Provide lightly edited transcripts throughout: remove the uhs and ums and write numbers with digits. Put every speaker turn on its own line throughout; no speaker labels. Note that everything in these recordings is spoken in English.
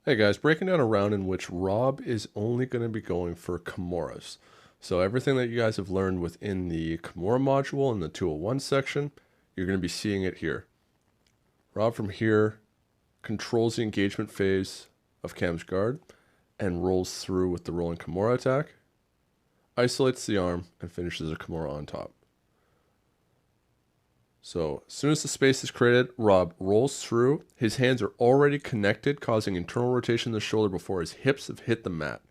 Hey guys, breaking down a round in which Rob is only going to be going for Kimuras. So everything that you guys have learned within the Kimura module in the 201 section, you're going to be seeing it here. Rob from here controls the engagement phase of Cam's guard and rolls through with the rolling Kimura attack, isolates the arm, and finishes a Kimura on top. So as soon as the space is created, Rob rolls through. His hands are already connected, causing internal rotation in the shoulder before his hips have hit the mat.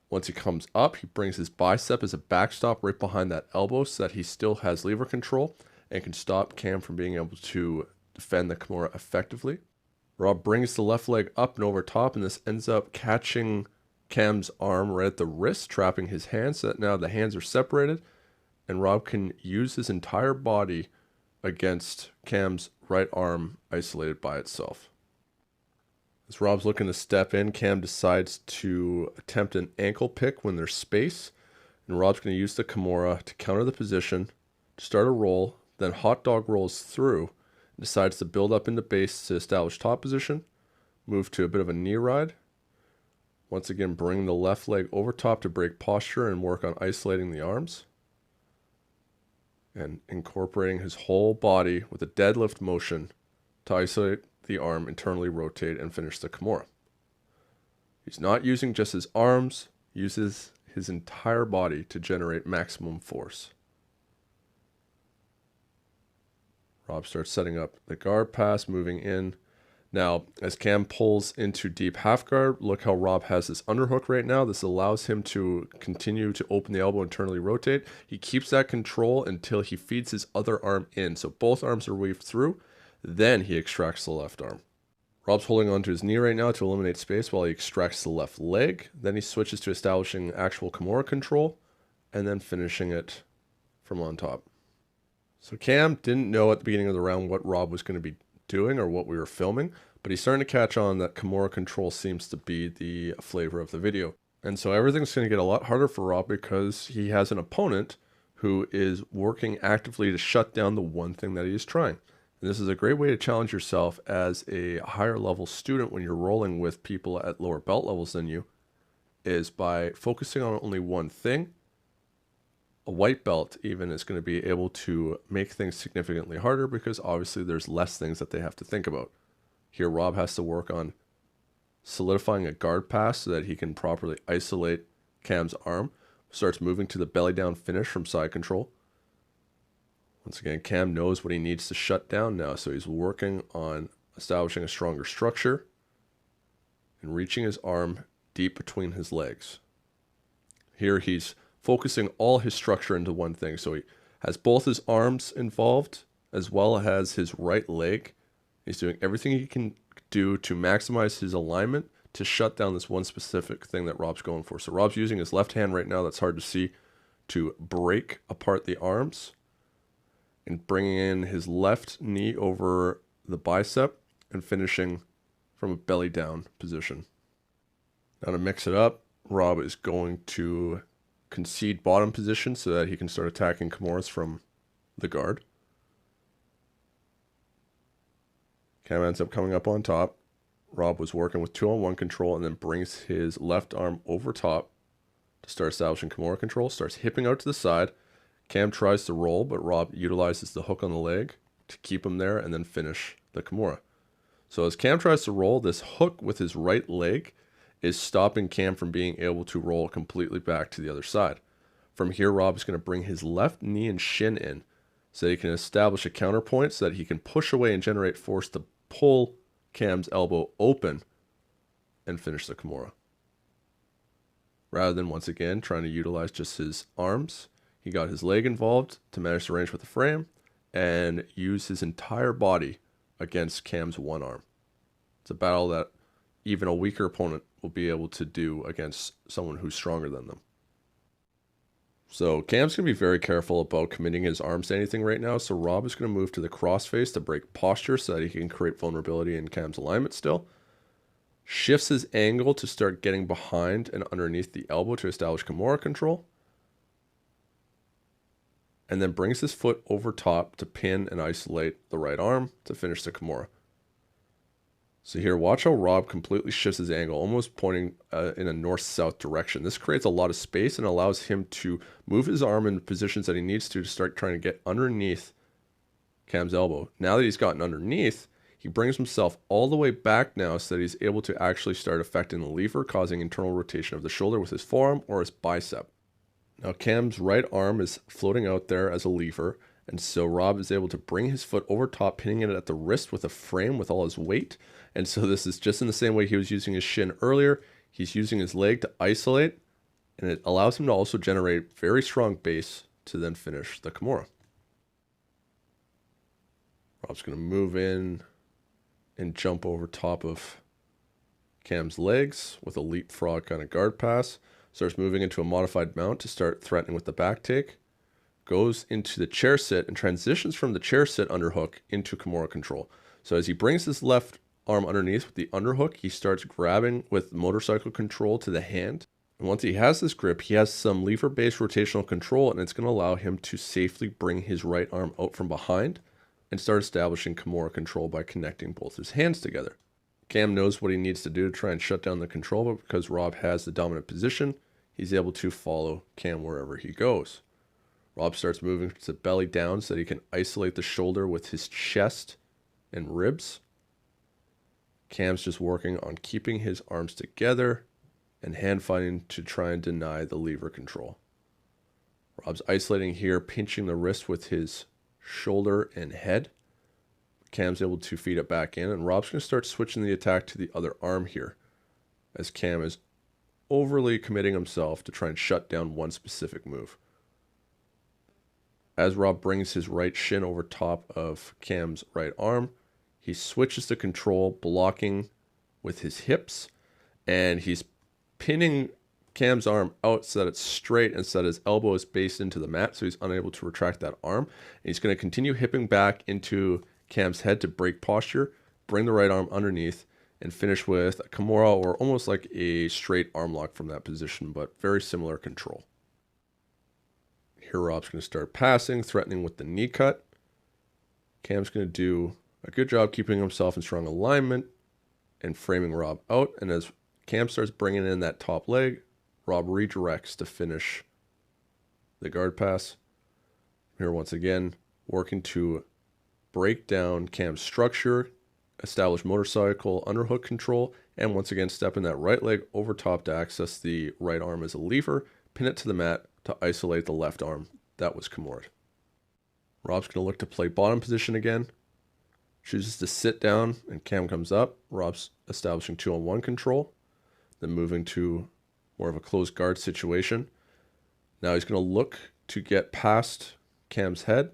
Once he comes up, he brings his bicep as a backstop right behind that elbow so that he still has lever control and can stop Cam from being able to defend the Kimura effectively. Rob brings the left leg up and over top, and this ends up catching Cam's arm right at the wrist, trapping his hands so that now the hands are separated, and Rob can use his entire body against Cam's right arm isolated by itself. As Rob's looking to step in, Cam decides to attempt an ankle pick when there's space, and Rob's going to use the Kimura to counter the position, to start a roll, then hot dog rolls through, and decides to build up into base to establish top position, move to a bit of a knee ride, once again bring the left leg over top to break posture and work on isolating the arms, and incorporating his whole body with a deadlift motion to isolate the arm, internally rotate, and finish the Kimura. He's not using just his arms, uses his entire body to generate maximum force. Rob starts setting up the guard pass, moving in. Now, as Cam pulls into deep half guard, look how Rob has this underhook right now. This allows him to continue to open the elbow, internally rotate. He keeps that control until he feeds his other arm in. So both arms are weaved through. Then he extracts the left arm. Rob's holding onto his knee right now to eliminate space while he extracts the left leg. Then he switches to establishing actual Kimura control and then finishing it from on top. So Cam didn't know at the beginning of the round what Rob was going to be doing or what we were filming, but he's starting to catch on that Kimura control seems to be the flavor of the video. And so everything's going to get a lot harder for Rob because he has an opponent who is working actively to shut down the one thing that he is trying. And this is a great way to challenge yourself as a higher level student when you're rolling with people at lower belt levels than you, is by focusing on only one thing. A white belt even is going to be able to make things significantly harder because obviously there's less things that they have to think about. Here Rob has to work on solidifying a guard pass so that he can properly isolate Cam's arm. Starts moving to the belly down finish from side control. Once again, Cam knows what he needs to shut down now, so he's working on establishing a stronger structure and reaching his arm deep between his legs. Here he's focusing all his structure into one thing. So he has both his arms involved as well as his right leg. He's doing everything he can do to maximize his alignment to shut down this one specific thing that Rob's going for. So Rob's using his left hand right now, that's hard to see, to break apart the arms and bringing in his left knee over the bicep and finishing from a belly down position. Now to mix it up, Rob is going to concede bottom position so that he can start attacking Kimuras from the guard. Cam ends up coming up on top. Rob was working with 2-on-1 control and then brings his left arm over top to start establishing Kimura control. Starts hipping out to the side. Cam tries to roll, but Rob utilizes the hook on the leg to keep him there and then finish the Kimura. So as Cam tries to roll, this hook with his right leg is stopping Cam from being able to roll completely back to the other side. From here, Rob is going to bring his left knee and shin in so that he can establish a counterpoint so that he can push away and generate force to pull Cam's elbow open and finish the Kimura. Rather than, once again, trying to utilize just his arms, he got his leg involved to manage the range with the frame and use his entire body against Cam's one arm. It's a battle that even a weaker opponent will be able to do against someone who's stronger than them. So Cam's going to be very careful about committing his arms to anything right now. So Rob is going to move to the crossface to break posture so that he can create vulnerability in Cam's alignment still. Shifts his angle to start getting behind and underneath the elbow to establish Kimura control. And then brings his foot over top to pin and isolate the right arm to finish the Kimura. So here, watch how Rob completely shifts his angle, almost pointing in a north-south direction. This creates a lot of space and allows him to move his arm in positions that he needs to start trying to get underneath Cam's elbow. Now that he's gotten underneath, he brings himself all the way back now so that he's able to actually start affecting the lever, causing internal rotation of the shoulder with his forearm or his bicep. Now Cam's right arm is floating out there as a lever, and so Rob is able to bring his foot over top, pinning it at the wrist with a frame with all his weight. And so this is just in the same way he was using his shin earlier. He's using his leg to isolate, and it allows him to also generate very strong base to then finish the Kimura. Rob's going to move in and jump over top of Cam's legs with a leapfrog kind of guard pass. Starts moving into a modified mount to start threatening with the back take. Goes into the chair sit and transitions from the chair sit underhook into Kimura control. So as he brings his left arm underneath with the underhook, he starts grabbing with motorcycle control to the hand. And once he has this grip, he has some lever-based rotational control, and it's going to allow him to safely bring his right arm out from behind and start establishing Kimura control by connecting both his hands together. Cam knows what he needs to do to try and shut down the control, but because Rob has the dominant position, he's able to follow Cam wherever he goes. Rob starts moving to belly down so that he can isolate the shoulder with his chest and ribs. Cam's just working on keeping his arms together and hand fighting to try and deny the lever control. Rob's isolating here, pinching the wrist with his shoulder and head. Cam's able to feed it back in, and Rob's going to start switching the attack to the other arm here, as Cam is overly committing himself to try and shut down one specific move. As Rob brings his right shin over top of Cam's right arm, he switches to control, blocking with his hips, and he's pinning Cam's arm out so that it's straight and so that his elbow is based into the mat, so he's unable to retract that arm. And he's going to continue hipping back into Cam's head to break posture, bring the right arm underneath, and finish with a Kimura, or almost like a straight arm lock from that position, but very similar control. Here Rob's going to start passing, threatening with the knee cut. Cam's going to do a good job keeping himself in strong alignment and framing Rob out. And as Cam starts bringing in that top leg, Rob redirects to finish the guard pass. Here once again, working to break down Cam's structure, establish motorcycle underhook control, and once again stepping that right leg over top to access the right arm as a lever, pin it to the mat to isolate the left arm that was Kimura'd. Rob's going to look to play bottom position again. Chooses to sit down, and Cam comes up. Rob's establishing 2-on-1 control, then moving to more of a closed guard situation. Now he's going to look to get past Cam's head,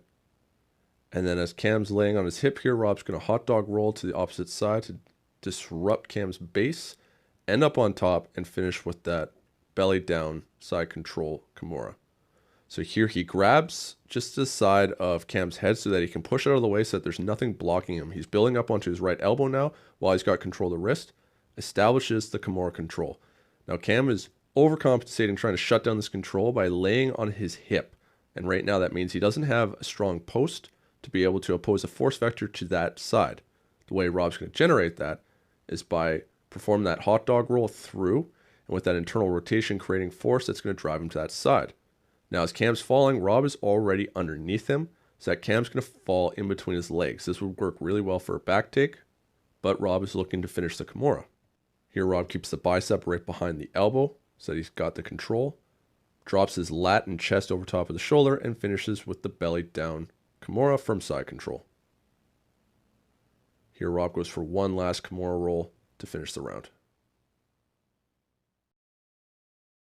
and then as Cam's laying on his hip here, Rob's going to hot dog roll to the opposite side to disrupt Cam's base, end up on top, and finish with that belly down side control Kimura. So here he grabs just the side of Cam's head so that he can push it out of the way so that there's nothing blocking him. He's building up onto his right elbow now while he's got control of the wrist, establishes the Kimura control. Now Cam is overcompensating, trying to shut down this control by laying on his hip. And right now that means he doesn't have a strong post to be able to oppose a force vector to that side. The way Rob's going to generate that is by performing that hot dog roll through, and with that internal rotation creating force that's going to drive him to that side. Now as Cam's falling, Rob is already underneath him, so that Cam's going to fall in between his legs. This would work really well for a back take, but Rob is looking to finish the Kimura. Here Rob keeps the bicep right behind the elbow, so that he's got the control, drops his lat and chest over top of the shoulder, and finishes with the belly down Kimura from side control. Here Rob goes for one last Kimura roll to finish the round.